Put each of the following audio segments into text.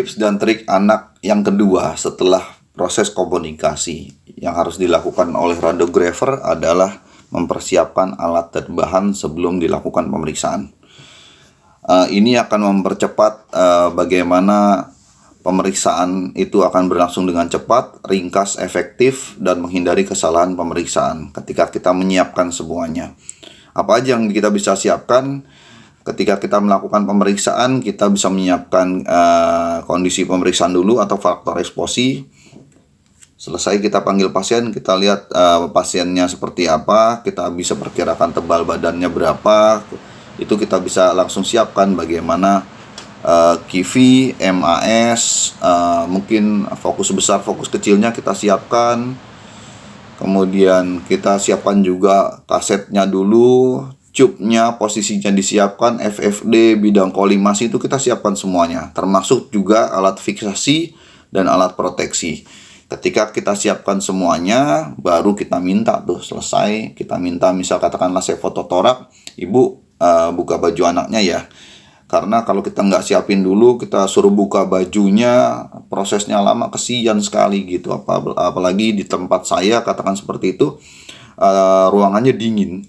tips dan trik anak yang kedua setelah proses komunikasi yang harus dilakukan oleh radiografer adalah mempersiapkan alat dan bahan sebelum dilakukan pemeriksaan. Ini akan mempercepat bagaimana pemeriksaan itu akan berlangsung dengan cepat, ringkas, efektif, dan menghindari kesalahan pemeriksaan ketika kita menyiapkan semuanya. Apa aja yang kita bisa siapkan? Ketika kita melakukan pemeriksaan, kita bisa menyiapkan kondisi pemeriksaan dulu atau faktor eksposi. Selesai kita panggil pasien, kita lihat pasiennya seperti apa, kita bisa perkirakan tebal badannya berapa. Itu kita bisa langsung siapkan bagaimana QV, MAS, mungkin fokus besar, fokus kecilnya kita siapkan. Kemudian kita siapkan juga kasetnya dulu, tube-nya posisinya disiapkan, FFD, bidang kolimasi itu kita siapkan semuanya, termasuk juga alat fiksasi dan alat proteksi. Ketika kita siapkan semuanya, baru kita minta tuh selesai, kita minta misal katakanlah saya foto torak, ibu buka baju anaknya ya. Karena kalau kita nggak siapin dulu, kita suruh buka bajunya, prosesnya lama, kesian sekali gitu. Apalagi di tempat saya, katakan seperti itu, ruangannya dingin.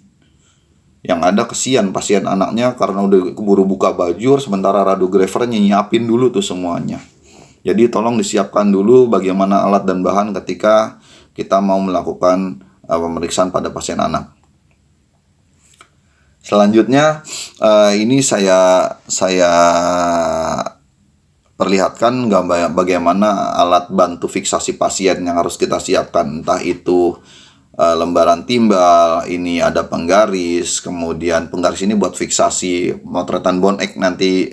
Yang ada kesian pasien anaknya karena udah keburu buka baju, sementara radiografernya nyiapin dulu tuh semuanya. Jadi tolong disiapkan dulu bagaimana alat dan bahan ketika kita mau melakukan pemeriksaan pada pasien anak. Selanjutnya ini saya perlihatkan gambar bagaimana alat bantu fiksasi pasien yang harus kita siapkan, entah itu lembaran timbal, ini ada penggaris, kemudian penggaris ini buat fiksasi pemotretan bone egg. Nanti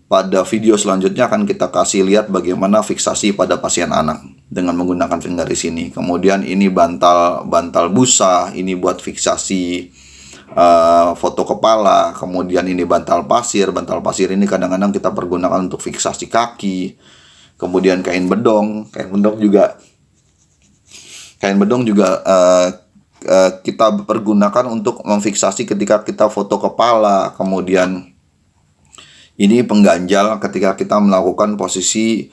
pada video selanjutnya akan kita kasih lihat bagaimana fiksasi pada pasien anak dengan menggunakan penggaris ini. Kemudian ini bantal busa, ini buat fiksasi foto kepala. Kemudian ini bantal pasir. Bantal pasir ini kadang-kadang kita pergunakan untuk fiksasi kaki. Kemudian kain bedong juga kita pergunakan untuk memfiksasi ketika kita foto kepala. Kemudian ini pengganjal ketika kita melakukan posisi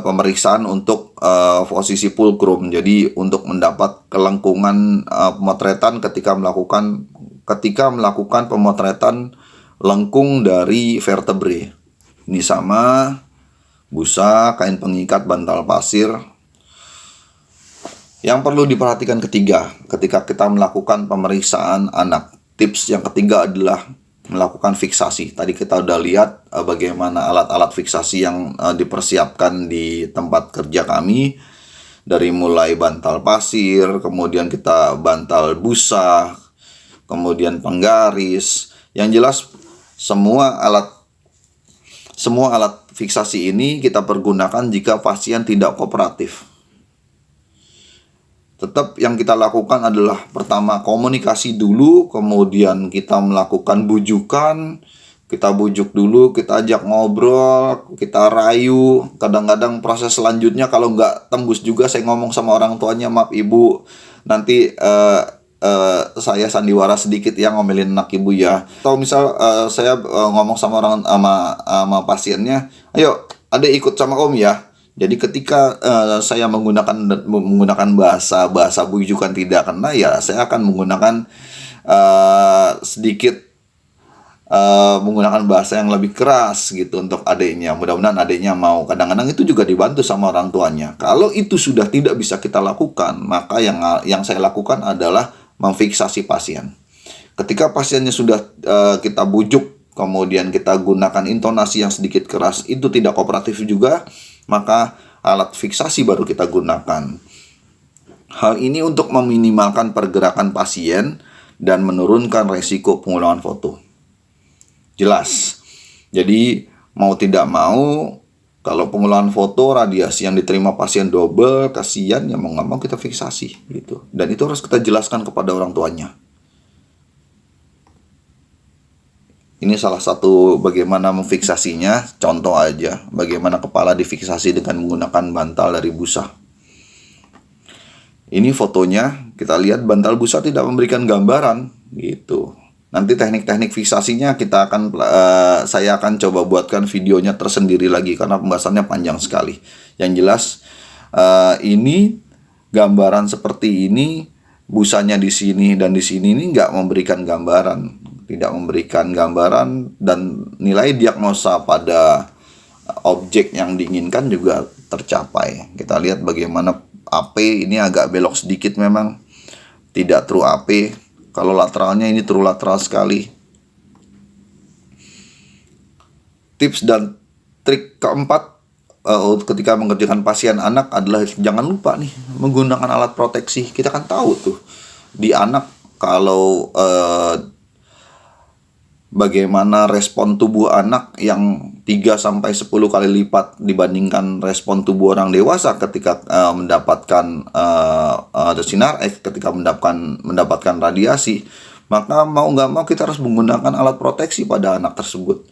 pemeriksaan untuk posisi fulcrum. Jadi untuk mendapat kelengkungan pemotretan ketika melakukan pemotretan lengkung dari vertebrae. Ini sama busa, kain pengikat, bantal pasir. Yang perlu diperhatikan ketiga, ketika kita melakukan pemeriksaan anak, tips yang ketiga adalah melakukan fiksasi. Tadi kita udah lihat bagaimana alat-alat fiksasi yang dipersiapkan di tempat kerja kami, dari mulai bantal pasir, kemudian kita bantal busa, kemudian penggaris. Yang jelas semua alat fiksasi ini kita pergunakan jika pasien tidak kooperatif. Tetap yang kita lakukan adalah pertama komunikasi dulu, kemudian kita melakukan bujukan, kita bujuk dulu, kita ajak ngobrol, kita rayu. Kadang-kadang proses selanjutnya kalau nggak tembus juga saya ngomong sama orang tuanya, maaf ibu, nanti saya sandiwara sedikit ya ngomelin anak ibu ya. Atau misal saya ngomong sama sama pasiennya, ayo adek ikut sama om ya. Jadi ketika saya menggunakan bahasa bujukan tidak kena, ya saya akan menggunakan sedikit menggunakan bahasa yang lebih keras gitu untuk adiknya. Mudah-mudahan adiknya mau. Kadang-kadang itu juga dibantu sama orang tuanya. Kalau itu sudah tidak bisa kita lakukan, maka yang saya lakukan adalah memfiksasi pasien. Ketika pasiennya sudah kita bujuk, kemudian kita gunakan intonasi yang sedikit keras, itu tidak kooperatif juga, maka alat fiksasi baru kita gunakan. Hal ini untuk meminimalkan pergerakan pasien dan menurunkan resiko pengulangan foto. Jelas. Jadi mau tidak mau, kalau pengulangan foto radiasi yang diterima pasien double, kasihan ya, mau nggak mau kita fiksasi gitu. Dan itu harus kita jelaskan kepada orang tuanya. Ini salah satu bagaimana memfiksasinya, contoh aja bagaimana kepala difiksasi dengan menggunakan bantal dari busa. Ini fotonya, kita lihat bantal busa tidak memberikan gambaran gitu. Nanti teknik-teknik fiksasinya saya akan coba buatkan videonya tersendiri lagi karena pembahasannya panjang sekali. Yang jelas ini gambaran seperti ini, busanya di sini dan di sini ini nggak memberikan gambaran, tidak memberikan gambaran, dan nilai diagnosa pada objek yang diinginkan juga tercapai. Kita lihat bagaimana AP ini agak belok sedikit, memang tidak true AP. Kalau lateralnya ini true lateral sekali. Tips dan trik keempat ketika mengerjakan pasien anak adalah jangan lupa nih menggunakan alat proteksi. Kita kan tahu tuh di anak kalau bagaimana respon tubuh anak yang 3-10 kali lipat dibandingkan respon tubuh orang dewasa ketika mendapatkan sinar ketika mendapatkan radiasi. Maka mau nggak mau kita harus menggunakan alat proteksi pada anak tersebut,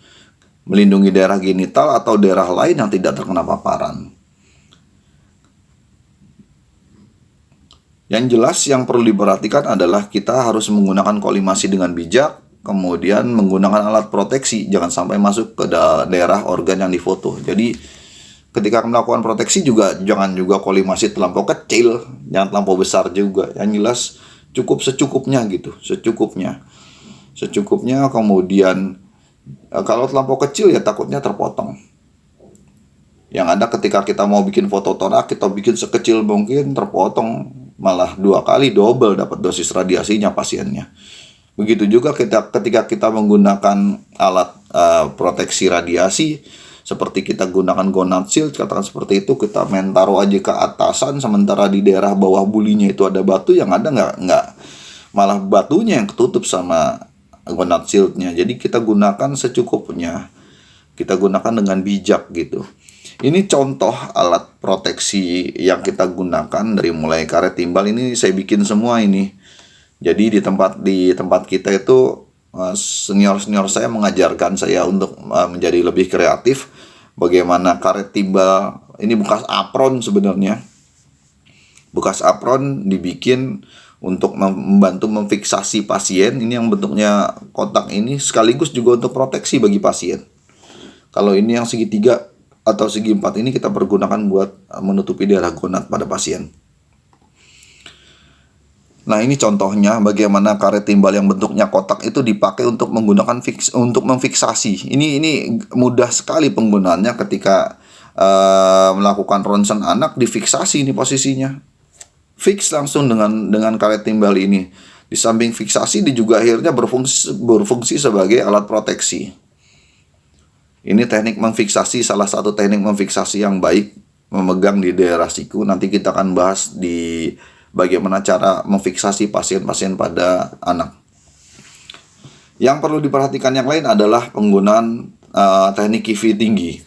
melindungi daerah genital atau daerah lain yang tidak terkena paparan. Yang jelas yang perlu diperhatikan adalah kita harus menggunakan kolimasi dengan bijak, kemudian menggunakan alat proteksi, jangan sampai masuk ke daerah organ yang difoto. Jadi ketika melakukan proteksi juga jangan juga kolimasi terlampau kecil, jangan terlampau besar juga. Yang jelas cukup secukupnya gitu, secukupnya. Kemudian kalau terlampau kecil ya takutnya terpotong. Yang ada ketika kita mau bikin foto torak, kita bikin sekecil mungkin, terpotong malah 2 kali double dapat dosis radiasinya pasiennya. Begitu juga ketika kita menggunakan alat proteksi radiasi, seperti kita gunakan gonad shield, katakan seperti itu, kita main taruh aja ke atasan, sementara di daerah bawah bulinya itu ada batu, yang ada nggak malah batunya yang ketutup sama gonad shieldnya. Jadi kita gunakan secukupnya, kita gunakan dengan bijak gitu. Ini contoh alat proteksi yang kita gunakan dari mulai karet timbal ini saya bikin semua ini. Jadi di tempat kita itu senior saya mengajarkan saya untuk menjadi lebih kreatif. Bagaimana karet timbal ini bekas apron sebenarnya. Bekas apron dibikin untuk membantu memfiksasi pasien. Ini yang bentuknya kotak ini sekaligus juga untuk proteksi bagi pasien. Kalau ini yang segitiga atau segi 4 ini kita pergunakan buat menutupi daerah gonad pada pasien. Nah, ini contohnya bagaimana karet timbal yang bentuknya kotak itu dipakai untuk menggunakan untuk memfiksasi. Ini mudah sekali penggunaannya ketika melakukan ronsen anak, difiksasi ini posisinya. Fix langsung dengan karet timbal ini. Di samping fiksasi dia juga akhirnya berfungsi sebagai alat proteksi. Ini teknik memfiksasi, salah satu teknik memfiksasi yang baik, memegang di daerah siku. Nanti kita akan bahas di bagaimana cara memfiksasi pasien-pasien pada anak. Yang perlu diperhatikan yang lain adalah penggunaan teknik QV tinggi.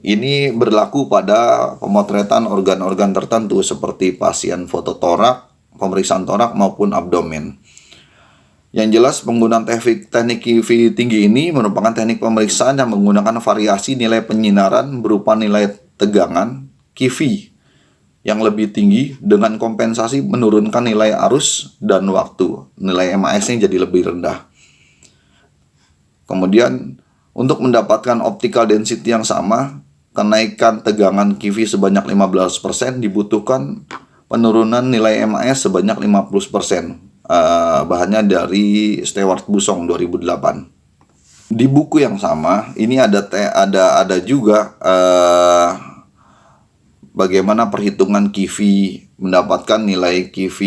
Ini berlaku pada pemotretan organ-organ tertentu seperti pasien fototorak, pemeriksaan torak maupun abdomen. Yang jelas penggunaan teknik QV tinggi ini merupakan teknik pemeriksaan yang menggunakan variasi nilai penyinaran berupa nilai tegangan QV yang lebih tinggi dengan kompensasi menurunkan nilai arus dan waktu. Nilai MAS-nya jadi lebih rendah. Kemudian untuk mendapatkan optical density yang sama, kenaikan tegangan QV sebanyak 15% dibutuhkan penurunan nilai MAS sebanyak 50%. Bahannya dari Stewart Busong 2008. Di buku yang sama ini ada juga bagaimana perhitungan QV mendapatkan nilai QV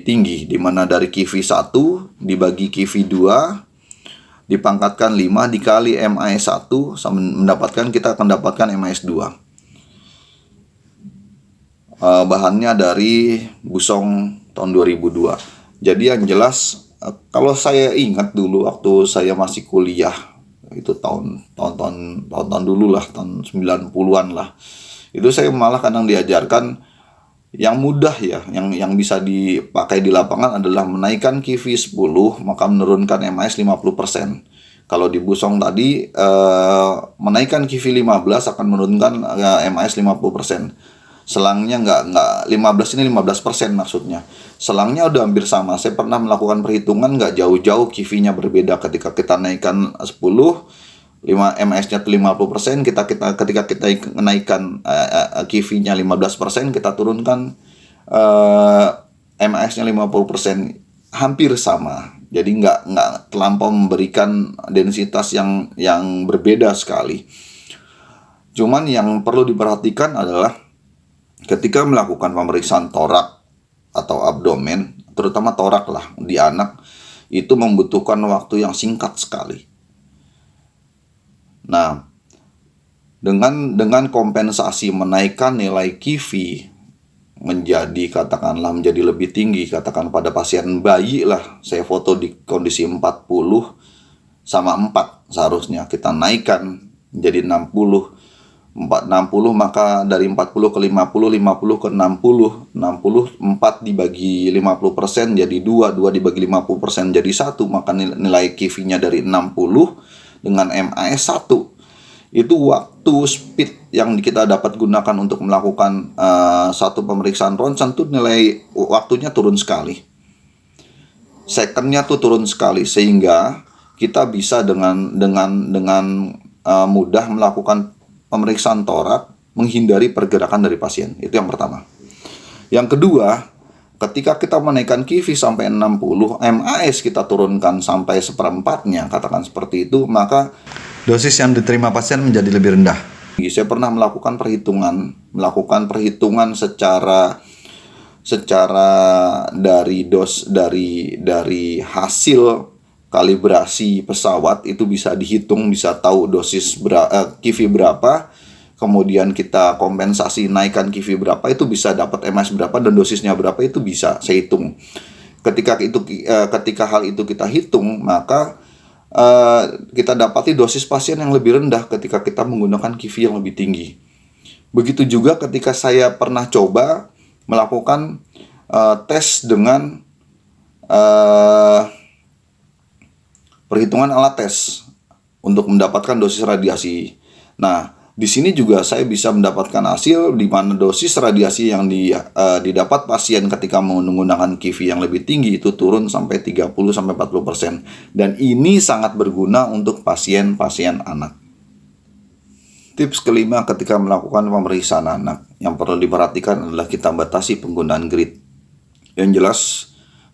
tinggi, di mana dari QV 1 dibagi QV 2 dipangkatkan 5 dikali MAS 1 kita akan dapatkan MAS 2. Bahannya dari Busong tahun 2002. Jadi yang jelas kalau saya ingat dulu waktu saya masih kuliah, itu tahun dulu lah, tahun 90-an lah. Itu saya malah kadang diajarkan yang mudah ya, yang bisa dipakai di lapangan adalah menaikkan QV 10 maka menurunkan MAS 50%. Kalau di Busong tadi menaikkan QV 15 akan menurunkan MAS 50%. Selangnya nggak 15 ini 15% maksudnya. Selangnya udah hampir sama. Saya pernah melakukan perhitungan nggak jauh-jauh QV-nya berbeda ketika kita naikkan 10, 5 MS-nya 50%, ketika kita menaikkan QV-nya 15%, kita turunkan MS-nya 50%, hampir sama. Jadi nggak terlampau memberikan densitas yang berbeda sekali. Cuman yang perlu diperhatikan adalah ketika melakukan pemeriksaan torak atau abdomen, terutama torak lah di anak, itu membutuhkan waktu yang singkat sekali. Nah, dengan kompensasi menaikkan nilai QV menjadi lebih tinggi, katakan pada pasien bayi lah, saya foto di kondisi 40 sama 4 seharusnya, kita naikkan menjadi 60, maka dari 40 ke 50, 50 ke 60, 4 dibagi 50% jadi 2 dibagi 50% jadi 1, maka nilai QV-nya dari 60 dengan MAS 1. Itu waktu speed yang kita dapat gunakan untuk melakukan satu pemeriksaan ronsen tuh nilai waktunya turun sekali. Secondnya tuh turun sekali, sehingga kita bisa dengan mudah melakukan pemeriksaan torak, menghindari pergerakan dari pasien. Itu yang pertama. Yang kedua, ketika kita menaikkan QV sampai 60, MAS kita turunkan sampai seperempatnya, katakan seperti itu, maka dosis yang diterima pasien menjadi lebih rendah. Saya pernah melakukan perhitungan secara dari hasil kalibrasi pesawat, itu bisa dihitung, bisa tahu dosis QV berapa, kemudian kita kompensasi naikkan QV berapa, itu bisa dapat MS berapa dan dosisnya berapa, itu bisa saya hitung. Ketika hal itu kita hitung, maka kita dapati dosis pasien yang lebih rendah ketika kita menggunakan QV yang lebih tinggi. Begitu juga ketika saya pernah coba melakukan tes dengan perhitungan alat tes untuk mendapatkan dosis radiasi. Nah, di sini juga saya bisa mendapatkan hasil di mana dosis radiasi yang didapat pasien ketika menggunakan QV yang lebih tinggi itu turun sampai 30-40%. Dan ini sangat berguna untuk pasien-pasien anak. Tips kelima ketika melakukan pemeriksaan anak yang perlu diperhatikan adalah kita batasi penggunaan grid. Yang jelas,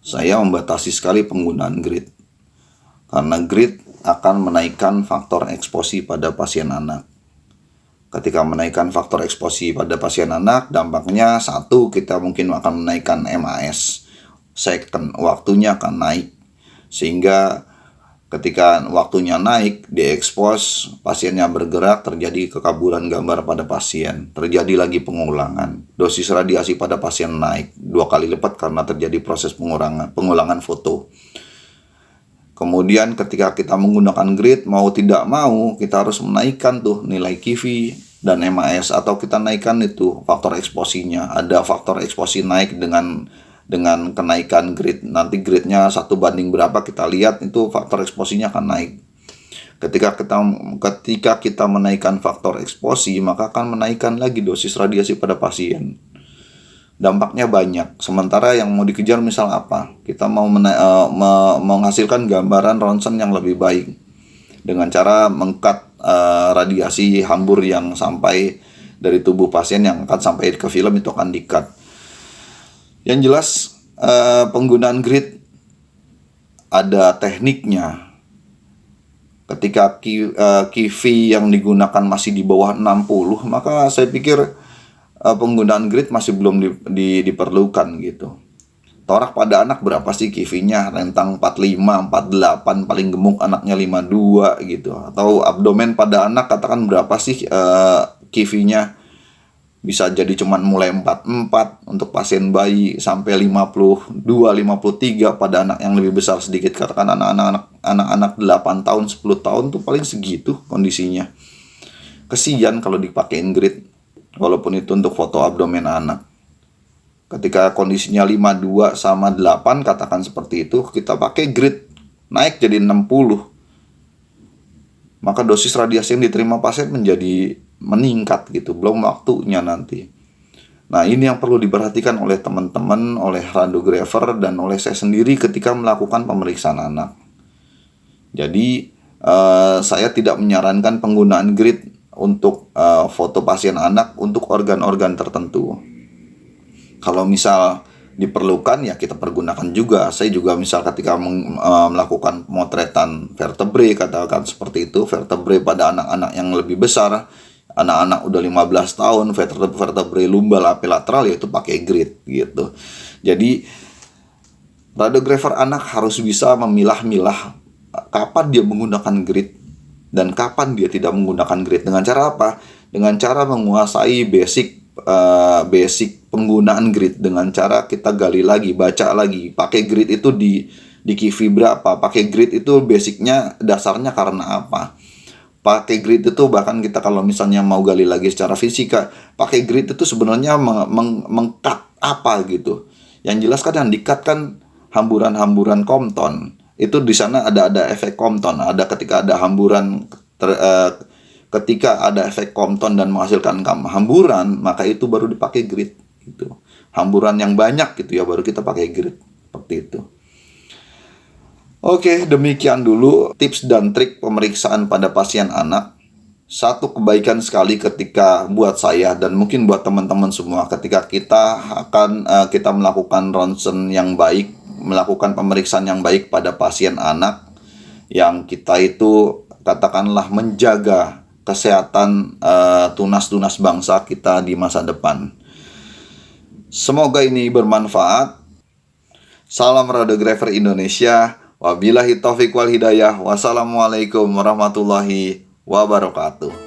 saya membatasi sekali penggunaan grid. Karena grid akan menaikkan faktor eksposi pada pasien anak. Ketika menaikkan faktor eksposi pada pasien anak, dampaknya satu, kita mungkin akan menaikkan MAS. Second, waktunya akan naik. Sehingga ketika waktunya naik, diekspos, pasiennya bergerak, terjadi kekaburan gambar pada pasien. Terjadi lagi pengulangan. Dosis radiasi pada pasien naik 2 kali lipat karena terjadi proses pengulangan foto. Kemudian ketika kita menggunakan grid, mau tidak mau kita harus menaikkan tuh nilai QV dan MAS, atau kita naikkan itu faktor eksposinya. Ada faktor eksposi naik dengan kenaikan grid. Nanti gridnya 1 banding berapa kita lihat, itu faktor eksposinya akan naik. Ketika kita menaikkan faktor eksposi, maka akan menaikkan lagi dosis radiasi pada pasien. Dampaknya banyak. Sementara yang mau dikejar misal apa? Kita mau menghasilkan gambaran ronsen yang lebih baik dengan cara mengkat radiasi hambur yang sampai dari tubuh pasien yang akan sampai ke film, itu akan di-cut. Yang jelas penggunaan grid ada tekniknya. Ketika QV yang digunakan masih di bawah 60, maka saya pikir penggunaan grid masih belum diperlukan gitu. Torak pada anak berapa sih QV-nya? Rentang 45, 48, paling gemuk anaknya 52 gitu. Atau abdomen pada anak katakan berapa sih QV-nya? Bisa jadi cuman mulai 44 untuk pasien bayi sampai 52, 53 pada anak yang lebih besar sedikit. Katakan anak-anak 8 tahun, 10 tahun tuh paling segitu kondisinya. Kesian kalau dipakein grid. Walaupun itu untuk foto abdomen anak. Ketika kondisinya 52 sama 8, katakan seperti itu, kita pakai grid, naik jadi 60. Maka dosis radiasi yang diterima pasien menjadi meningkat gitu, belum waktunya nanti. Nah, ini yang perlu diperhatikan oleh teman-teman, oleh radiografer, dan oleh saya sendiri ketika melakukan pemeriksaan anak. Jadi, saya tidak menyarankan penggunaan grid untuk foto pasien anak untuk organ-organ tertentu. Kalau misal diperlukan ya kita pergunakan juga. Saya juga misal ketika melakukan pemotretan vertebrae, katakan seperti itu, vertebrae pada anak-anak yang lebih besar, anak-anak udah 15 tahun, vertebrae lumbal apilateral, yaitu pakai grid gitu. Jadi radiografer anak harus bisa memilah-milah kapan dia menggunakan grid dan kapan dia tidak menggunakan grid. Dengan cara apa? Dengan cara menguasai basic penggunaan grid, dengan cara kita gali lagi, baca lagi, pakai grid itu di QV berapa, pakai grid itu basicnya dasarnya karena apa. Pakai grid itu bahkan kita kalau misalnya mau gali lagi secara fisika, pakai grid itu sebenarnya mengkat apa gitu. Yang jelas kan yang dikat kan hamburan-hamburan Compton. Itu di sana ada efek Compton, ada ketika ada hamburan ketika ada efek Compton dan menghasilkan hamburan, maka itu baru dipakai grid gitu. Hamburan yang banyak gitu ya baru kita pakai grid seperti itu. Oke, demikian dulu tips dan trik pemeriksaan pada pasien anak. Satu kebaikan sekali ketika buat saya dan mungkin buat teman-teman semua ketika kita melakukan ronsen yang baik, melakukan pemeriksaan yang baik pada pasien anak, yang kita itu katakanlah menjaga kesehatan tunas-tunas bangsa kita di masa depan. Semoga ini bermanfaat. Salam radiografer Indonesia. Wabillahi taufiq wal hidayah. Wassalamualaikum warahmatullahi wabarakatuh.